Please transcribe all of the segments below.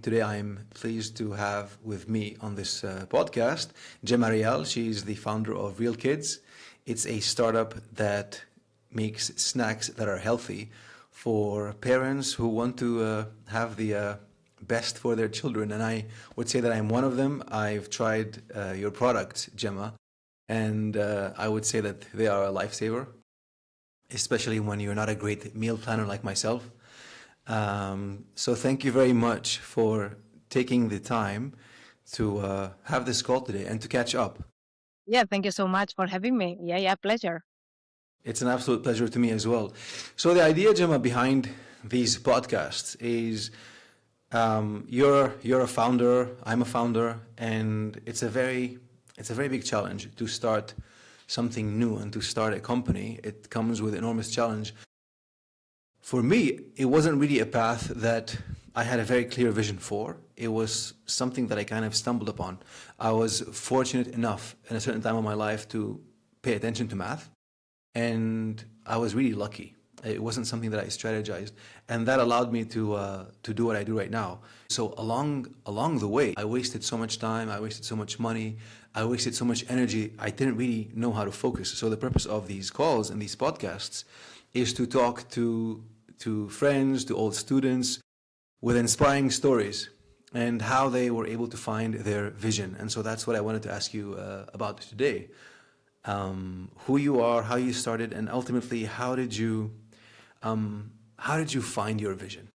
Today, I'm pleased to have with me on this podcast Gemma Rial. She's the founder of RealKids. It's a startup that makes snacks that are healthy for parents who want to have the best for their children. And I would say that I'm one of them. I've tried your products, Gemma, and I would say that they are a lifesaver, especially when you're not a great meal planner like myself. So thank you very much for taking the time to have this call today and to catch up. Yeah, thank you so much for having me. Yeah, pleasure. It's an absolute pleasure to me as well. So the idea, Gemma, behind these podcasts is you're a founder, I'm a founder, and it's a very big challenge to start something new and to start a company. It comes with enormous challenge. For me, it wasn't really a path that I had a very clear vision for. It was something that I kind of stumbled upon. I was fortunate enough in a certain time of my life to pay attention to math, and I was really lucky. It wasn't something that I strategized, and that allowed me to do what I do right now. So along the way, I wasted so much time, I wasted so much money, I wasted so much energy. I didn't really know how to focus. So the purpose of these calls and these podcasts is to talk to friends, to old students, with inspiring stories and how they were able to find their vision. And so that's what I wanted to ask you about today. Who you are, how you started, and ultimately how did you find your vision?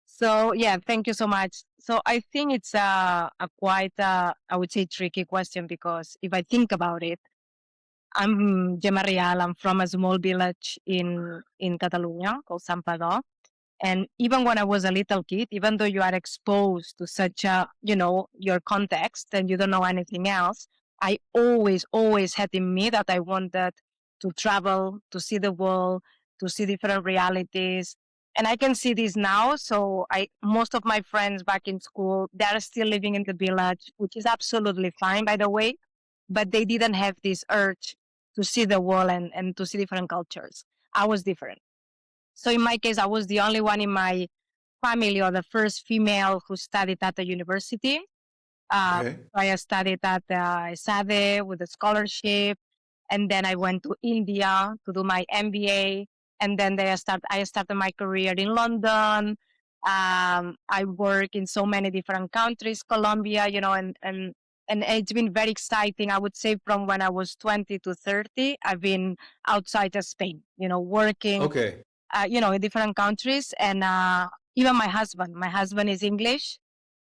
So yeah, thank you so much. So I think it's a quite, I would say, tricky question because if I think about it, I'm Gemma Rial. I'm from a small village in Catalonia called Santpedor. And even when I was a little kid, even though you are exposed to such a, your context and you don't know anything else, I always had in me that I wanted to travel, to see the world, to see different realities. And I can see this now. So most of my friends back in school, they're still living in the village, which is absolutely fine, by the way, but they didn't have this urge to see the world and to see different cultures. I was different. So in my case, I was the only one in my family or the first female who studied at the university. Okay. I studied at SADE with a scholarship. And then I went to India to do my MBA. And then I started my career in London. I work in so many different countries, Colombia, and it's been very exciting. I would say from when I was 20 to 30, I've been outside of Spain, working Okay. in different countries. And even my husband is English.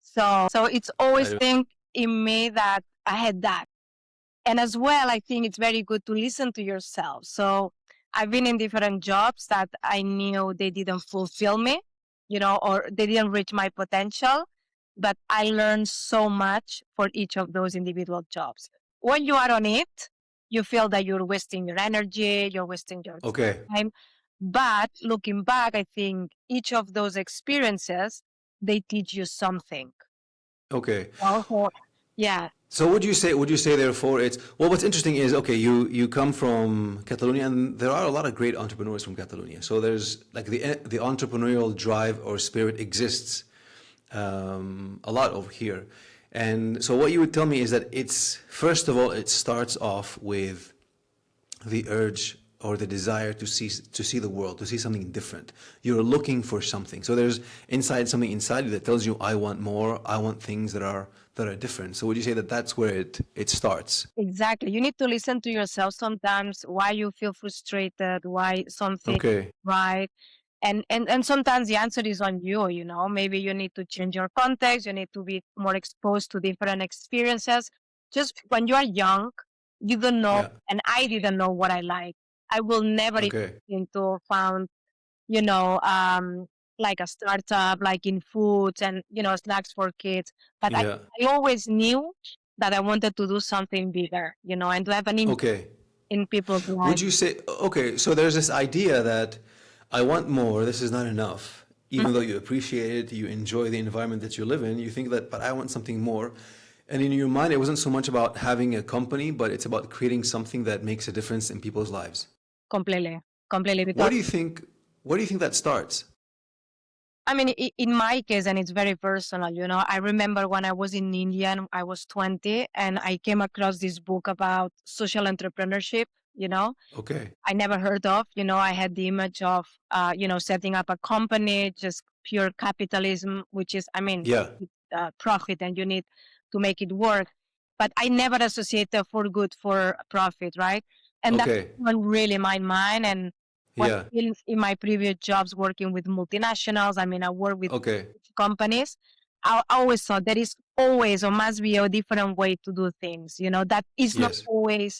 So it's always think in me that I had that. And as well, I think it's very good to listen to yourself. So I've been in different jobs that I knew they didn't fulfill me, or they didn't reach my potential. But I learned so much for each of those individual jobs. When you are on it, you feel that you're wasting your energy, you're wasting your Okay. time. But looking back, I think each of those experiences, they teach you something. Okay. Also, yeah. So would you say therefore it's well, what's interesting is, okay, you come from Catalonia, and there are a lot of great entrepreneurs from Catalonia. So there's like the entrepreneurial drive or spirit exists a lot over here. And so what you would tell me is that it's, first of all, it starts off with the urge or the desire to see the world, to see something different. You're looking for something. So there's something inside you that tells you, I want more, I want things that are different. So would you say that that's where it starts? Exactly. You need to listen to yourself sometimes, why you feel frustrated, why something Okay. right. And sometimes the answer is on you, Maybe you need to change your context, you need to be more exposed to different experiences. Just when you are young, you don't know, Yeah. and I didn't know what I like. I will never Okay. into found, you know, um, like a startup, like in foods and, snacks for kids. But I, Yeah. I always knew that I wanted to do something bigger, and to have an impact Okay. in people's Would lives. you say, okay, so there's this idea that I want more, this is not enough. Even though you appreciate it, you enjoy the environment that you live in, you think that, but I want something more. And in your mind, it wasn't so much about having a company, but it's about creating something that makes a difference in people's lives. Completely, completely. Where Because do you think, where do you think that starts? I mean, in my case, and it's very personal, I remember when I was in India and I was 20 and I came across this book about social entrepreneurship, you know, Okay. I never heard of. I had the image of, setting up a company, just pure capitalism, which is, I mean, Yeah. profit and you need to make it work. But I never associate the for good for profit, right? And that Okay. went really my mind. And when Yeah. in my previous jobs working with multinationals, I mean, I work with Okay. companies. I always thought there is always or must be a different way to do things, that is not Yes. always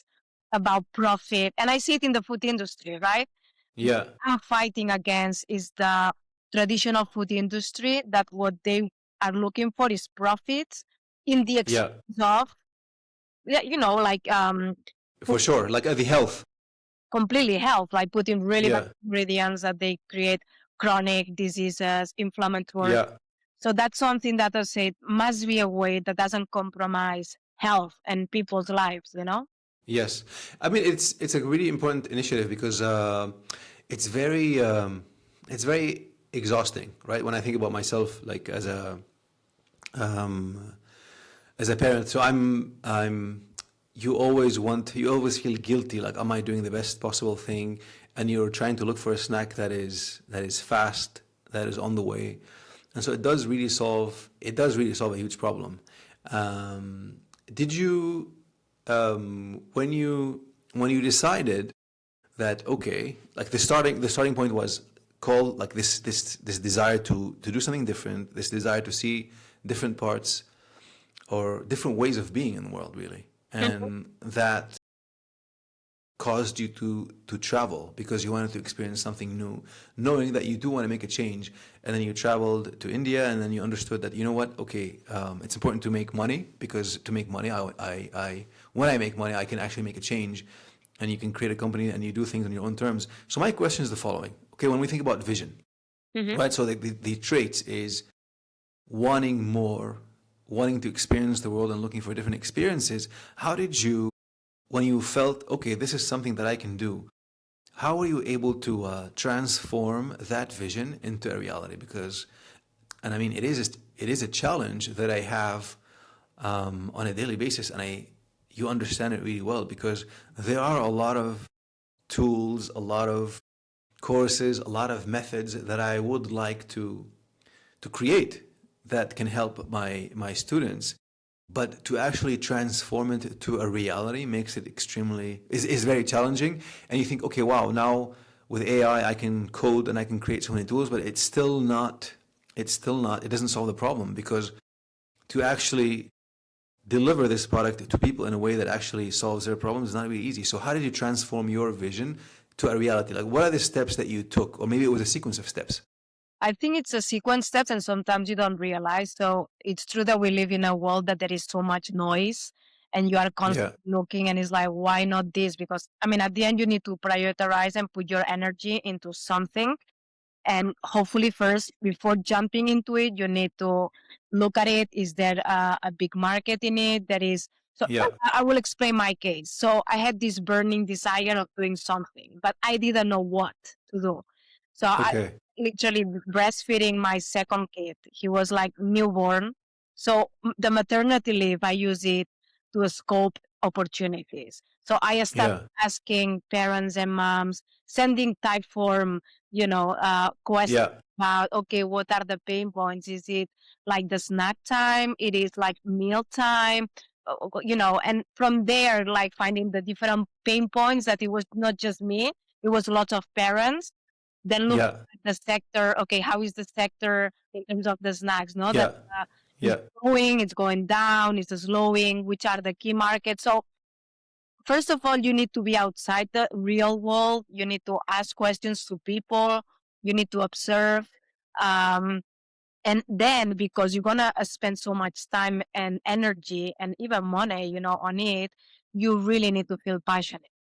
about profit. And I see it in the food industry, right? Yeah. I'm fighting against is the traditional food industry that what they are looking for is profits in the Yeah. expense of, yeah, like For sure. Like the health. completely health, like putting really bad Yeah. ingredients that they create chronic diseases, inflammatory. Yeah. So that's something that I said must be a way that doesn't compromise health and people's lives. Yes. I mean, it's a really important initiative because it's very it's very exhausting, right? When I think about myself, like um, as a parent, so I'm you always feel guilty, like am I doing the best possible thing? And you're trying to look for a snack that is fast, that is on the way, and so it does really solve a huge problem. Did you when you decided that, okay, like the starting point was called like this desire to do something different, this desire to see different parts or different ways of being in the world, really, Mhm. and that caused you to travel because you wanted to experience something new, knowing that you do want to make a change, and then you traveled to India, and then you understood that, you know what, okay, it's important to make money, because to make money, when I make money, I can actually make a change, and you can create a company and you do things on your own terms. So my question is the following: okay, when we think about vision, Mhm. right? So the traits is wanting more, wanting to experience the world and looking for different experiences. How did you, when you felt, okay, this is something that I can do, how were you able to transform that vision into a reality? Because, and I mean, it is a challenge that I have on a daily basis, and you understand it really well, because there are a lot of tools, a lot of courses, a lot of methods that I would like to create that can help my students, but to actually transform it to a reality makes it is very challenging. And you think, okay, wow, now with AI I can code and I can create so many tools, but it doesn't solve the problem, because to actually deliver this product to people in a way that actually solves their problems is not really easy. So how did you transform your vision to a reality? Like, what are the steps that you took? Or maybe it was a sequence of steps. I think it's a sequence steps, and sometimes you don't realize. So it's true that we live in a world that there is so much noise, and you are Yeah. constantly looking, and it's like, why not this? Because I mean, at the end, you need to prioritize and put your energy into something. And hopefully, first, before jumping into it, you need to look at it. Is there a big market in it? There is. So Yeah. I will explain my case. So I had this burning desire of doing something, but I didn't know what to do. So I Okay. literally breastfeeding my second kid. He was like newborn. So the maternity leave, I use it to scope opportunities. So I started Yeah. asking parents and moms, sending type form, questions Yeah. about, okay, what are the pain points? Is it like the snack time? It is like meal time? And from there, like finding the different pain points, that it was not just me, it was lots of parents. Then look Yeah. at the sector. Okay, how is the sector in terms of the snacks? No, that Yeah. is Yeah. growing, it's going down, it's slowing. Which are the key markets? So first of all, you need to be outside the real world. You need to ask questions to people. You need to observe. Um, and then, because you're gonna spend so much time and energy and even money, on it, you really need to feel passionate.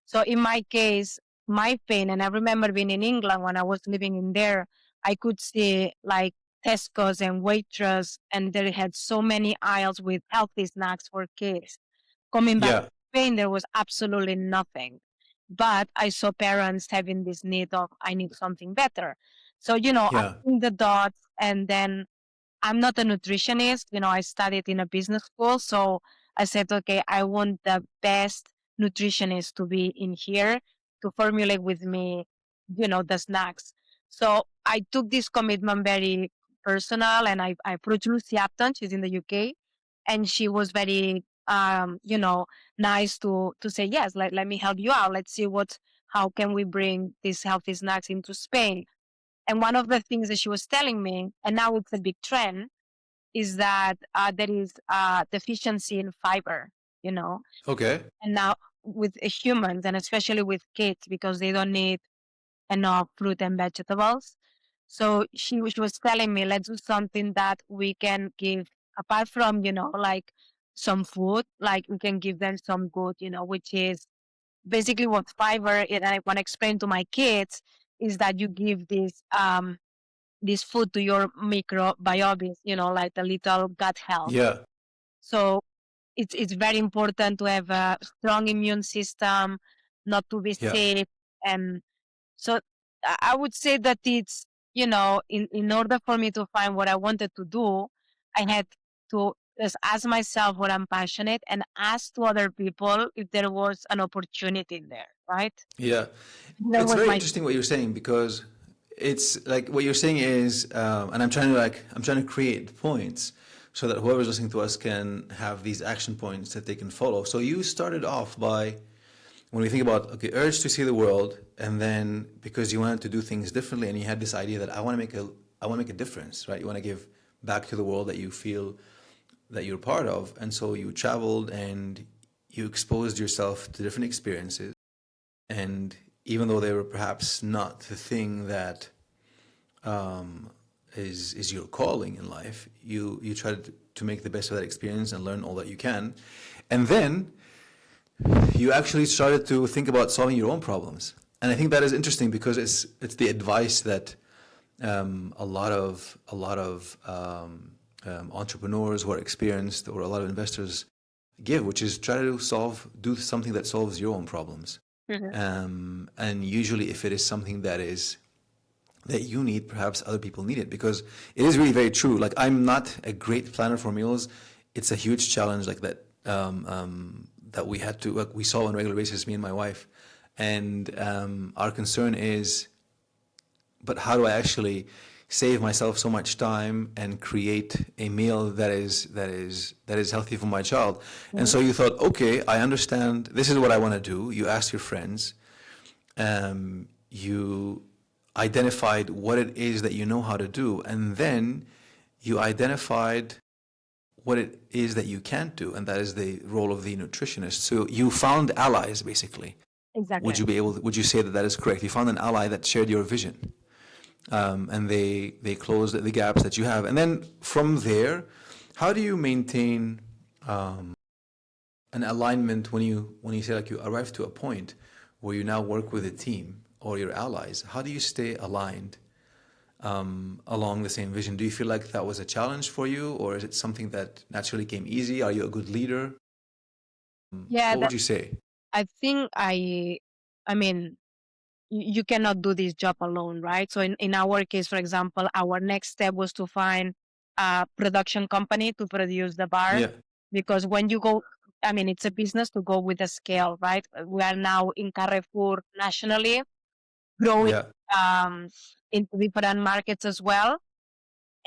So in my case, my pain, and I remember being in England when I was living in there, I could see like Tesco's and Waitrose, and they had so many aisles with healthy snacks for kids. Coming back to Yeah. Spain, there was absolutely nothing. But I saw parents having this need of, I need something better. So, I Yeah. think the dots, and then I'm not a nutritionist. I studied in a business school. So I said, okay, I want the best nutritionist to be in here to formulate with me, the snacks. So I took this commitment very personal, and I approached Lucy Upton. She's in the UK, and she was very, nice to say, yes, let me help you out. Let's see how can we bring these healthy snacks into Spain. And one of the things that she was telling me, and now it's a big trend, is that there is deficiency in fiber, you know, Okay. and now with humans, and especially with kids, because they don't need enough fruit and vegetables. So she was telling me, let's do something that we can give apart from, like some food, like we can give them some good, which is basically what fiber, and I want to explain to my kids, is that you give this food to your microbiome, like the little gut health. Yeah. So it's very important to have a strong immune system, not to be Yeah. sick. And so I would say that it's, in order for me to find what I wanted to do, I had to just ask myself what I'm passionate and ask to other people if there was an opportunity there, right? Yeah. That It's was very my. interesting what you're saying because it's like what you're saying is, and I'm trying to create points so that whoever's listening to us can have these action points that they can follow. So you started off by, when we think about, okay, urge to see the world, and then because you wanted to do things differently and you had this idea that I want to make a difference, right? You want to give back to the world that you feel that you're part of. And so you traveled and you exposed yourself to different experiences. And even though they were perhaps not the thing that is your calling in life, you try to make the best of that experience and learn all that you can. And then you actually started to think about solving your own problems. And I think that is interesting because it's the advice that a lot of entrepreneurs who are experienced, or a lot of investors give, which is try to do something that solves your own problems. Mhm. And usually, if it is something that you need, perhaps other people need it, because it is really very true. Like, I'm not a great planner for meals. It's a huge challenge, like that we solve on a regular basis, me and my wife. And our concern is, but how do I actually save myself so much time and create a meal that is healthy for my child? And so you thought, okay, I understand. This is what I want to do. You asked your friends. You identified what it is that you know how to do, and then you identified what it is that you can't do, and that is the role of the nutritionist. So you found allies, basically. Exactly. Would you say that that is correct? You found an ally that shared your vision, and they closed the gaps that you have. And then from there, how do you maintain an alignment when you say, like, you arrive to a point where you now work with a team or your allies? How do you stay aligned along the same vision? Do you feel like that was a challenge for you, or is it something that naturally came easy? Are you a good leader? Yeah, What would you say? I think I mean, you cannot do this job alone, right? So in our case, for example, our next step was to find a production company to produce the bar, Yeah, because when you go, I mean, it's a business to go with the scale, right? We are now in Carrefour nationally, growing yeah, um, into different markets as well.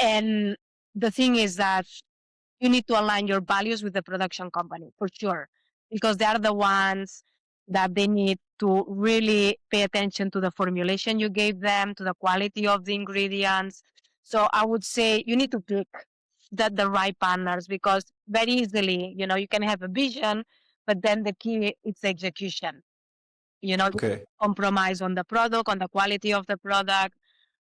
And the thing is that you need to align your values with the production company for sure, because they are the ones that they need to really pay attention to the formulation you gave them, to the quality of the ingredients. So I would say you need to pick the right partners, because very easily, you can have a vision, but then the key is execution. You okay, compromise on the product, on the quality of the product,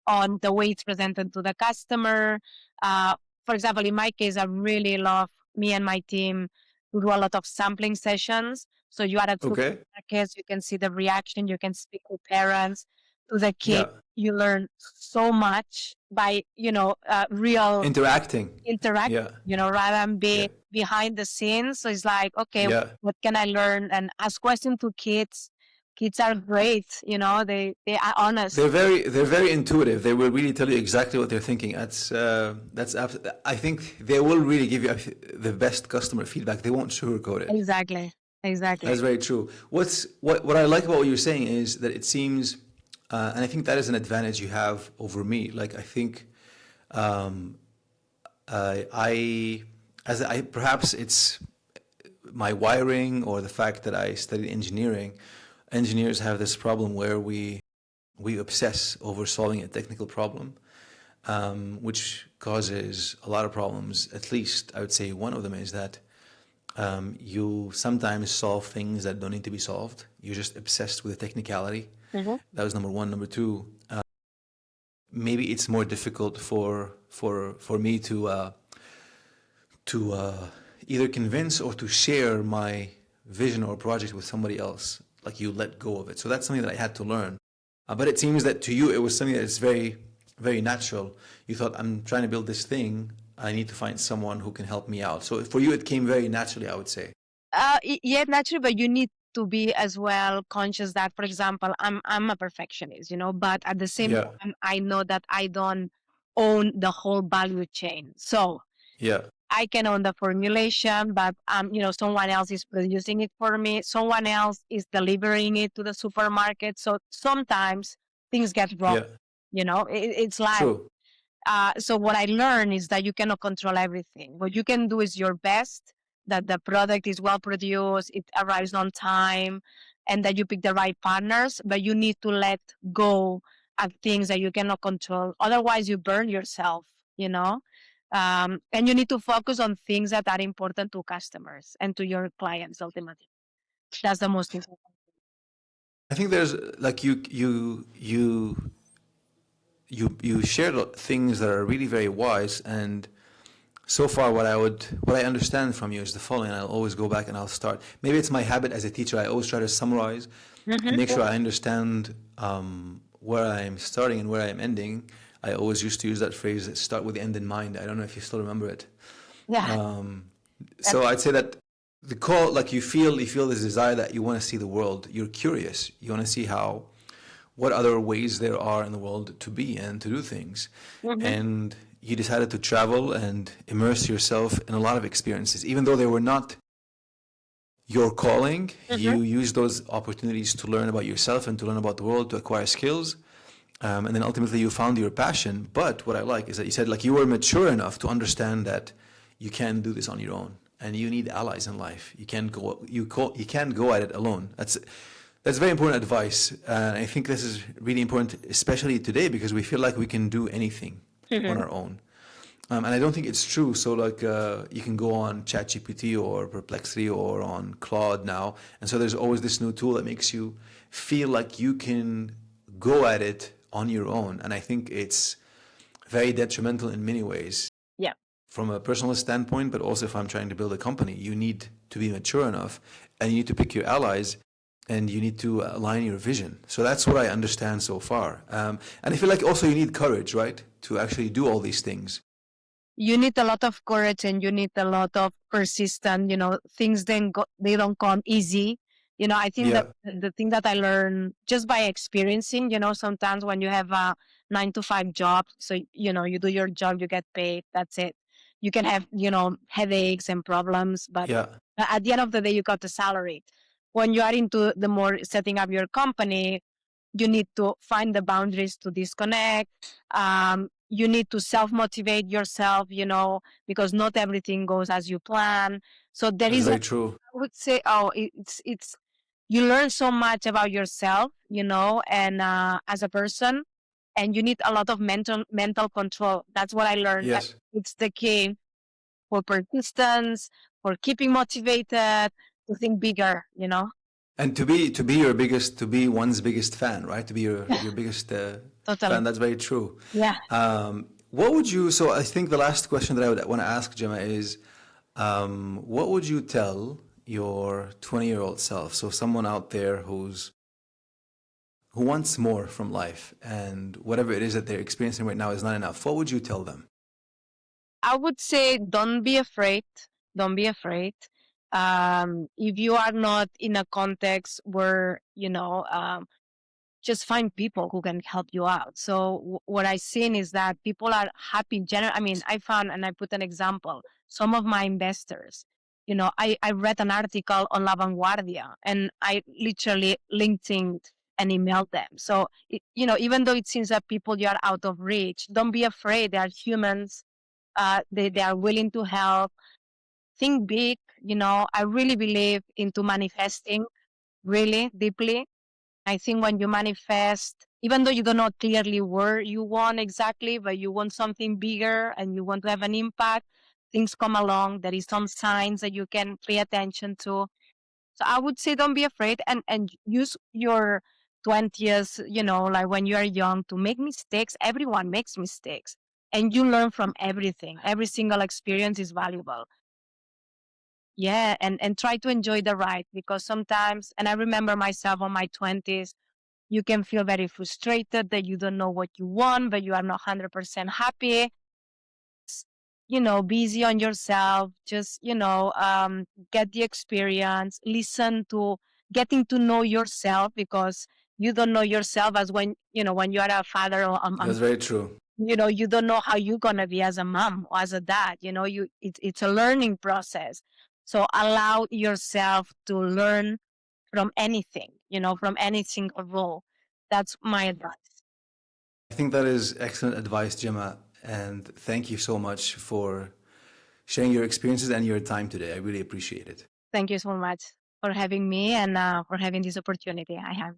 on the way it's presented to the customer. Uh, for example, in my case, I really love, me and my team, to do a lot of sampling sessions. So you are at okay, supermarkets, you can see the reaction, you can speak with parents, to the kids. yeah, You learn so much by, real interacting, interact, yeah, rather than yeah, be behind the scenes. So it's like, okay, yeah, what can I learn? And ask questions to kids. Kids are great, they are honest. They're very intuitive. They will really tell you exactly what they're thinking. I think they will really give you the best customer feedback. They won't sugarcoat it. Exactly. That's very true. What I like about what you're saying is that it seems, and I think that is an advantage you have over me. Like I think, perhaps it's my wiring or the fact that I studied engineering. Engineers have this problem where we obsess over solving a technical problem, which causes a lot of problems. At least I would say one of them is that you sometimes solve things that don't need to be solved. You're just obsessed with the technicality. Mm-hmm. That was number one. Number two, maybe it's more difficult for me to either convince or to share my vision or project with somebody else. Like you let go of it. So that's something that I had to learn. But it seems that to you, it was something that is very, very natural. You thought, I'm trying to build this thing. I need to find someone who can help me out. So for you, it came very naturally, I would say. Yeah, naturally, but you need to be as well conscious that, for example, I'm a perfectionist, but at the same Yeah, time, I know that I don't own the whole value chain. So yeah, I can own the formulation, but someone else is producing it for me. Someone else is delivering it to the supermarket. So sometimes things get wrong. yeah. It's life. True. So what I learned is that you cannot control everything. What you can do is your best, that the product is well produced, it arrives on time, and that you pick the right partners, but you need to let go of things that you cannot control. Otherwise, you burn yourself, you know? And you need to focus on things that are important to customers and to your clients ultimately. That's the most important. I think there's like you shared things that are really very wise, and so far what I understand from you is the following. I'll always go back and I'll start. Maybe it's my habit as a teacher. I always try to summarize and make sure I understand where I'm starting and where I'm ending. I always used to use that phrase, start with the end in mind. I don't know if you still remember it. Yeah. So I'd say that the call, like you feel this desire that you want to see the world. You're curious. You want to see what other ways there are in the world to be and to do things. And you decided to travel and immerse yourself in a lot of experiences. Even though they were not your calling, you used those opportunities to learn about yourself and to learn about the world, to acquire skills. And then ultimately you found your passion. But what I like is that you said like you were mature enough to understand that you can't do this on your own. And you need allies in life. You can't go at it alone. That's very important advice. And I think this is really important, especially today, because we feel like we can do anything on our own. And I don't think it's true. So like you can go on ChatGPT or Perplexity or on Claude now. And so there's always this new tool that makes you feel like you can go at it on your own. And I think it's very detrimental in many ways. Yeah. From a personal standpoint, but also if I'm trying to build a company, you need to be mature enough and you need to pick your allies and you need to align your vision. So that's what I understand so far. And I feel like also you need courage, right? To actually do all these things. You need a lot of courage and you need a lot of persistence. Things they don't come easy. I think that the thing that I learned just by experiencing, sometimes when you have a 9 to 5 job, so, you do your job, you get paid, that's it. You can have, headaches and problems, but at the end of the day, you got the salary. When you are into the more setting up your company, you need to find the boundaries to disconnect. You need to self-motivate yourself, because not everything goes as you plan. So there That's is, very true. I would say, it's you learn so much about yourself, and as a person, and you need a lot of mental control. That's what I learned. Yes. It's the key for persistence, for keeping motivated, to think bigger, And to be one's biggest fan, right? To be your biggest Totally. fan. That's very true. Yeah. What would you? So I think the last question that I would want to ask Gemma is, what would you tell your 20-year-old self? So someone out there who wants more from life, and whatever it is that they're experiencing right now is not enough. What would you tell them? I would say don't be afraid. Don't be afraid. If you are not in a context where, just find people who can help you out. So what I've seen is that people are happy in general. I mean, I found, and I put an example, some of my investors, I read an article on La Vanguardia and I literally LinkedIn and emailed them. So, even though it seems that people you are out of reach, don't be afraid. They are humans. They are willing to help. Think big. I really believe into manifesting really deeply. I think when you manifest, even though you don't know clearly where you want exactly, but you want something bigger and you want to have an impact, things come along. There is some signs that you can pay attention to. So I would say don't be afraid and use your 20s, like when you are young to make mistakes. Everyone makes mistakes and you learn from everything. Every single experience is valuable. Yeah, and try to enjoy the ride because sometimes, and I remember myself on my 20s, you can feel very frustrated that you don't know what you want, but you are not 100% happy. Busy on yourself, just, get the experience, listen to getting to know yourself because you don't know yourself as when you are a father or a mom, That's very true. you don't know how you're going to be as a mom or as a dad, it's a learning process. So allow yourself to learn from anything, from any single role. That's my advice. I think that is excellent advice, Gemma, and thank you so much for sharing your experiences and your time today. I really appreciate it. Thank you so much for having me and for having this opportunity I have.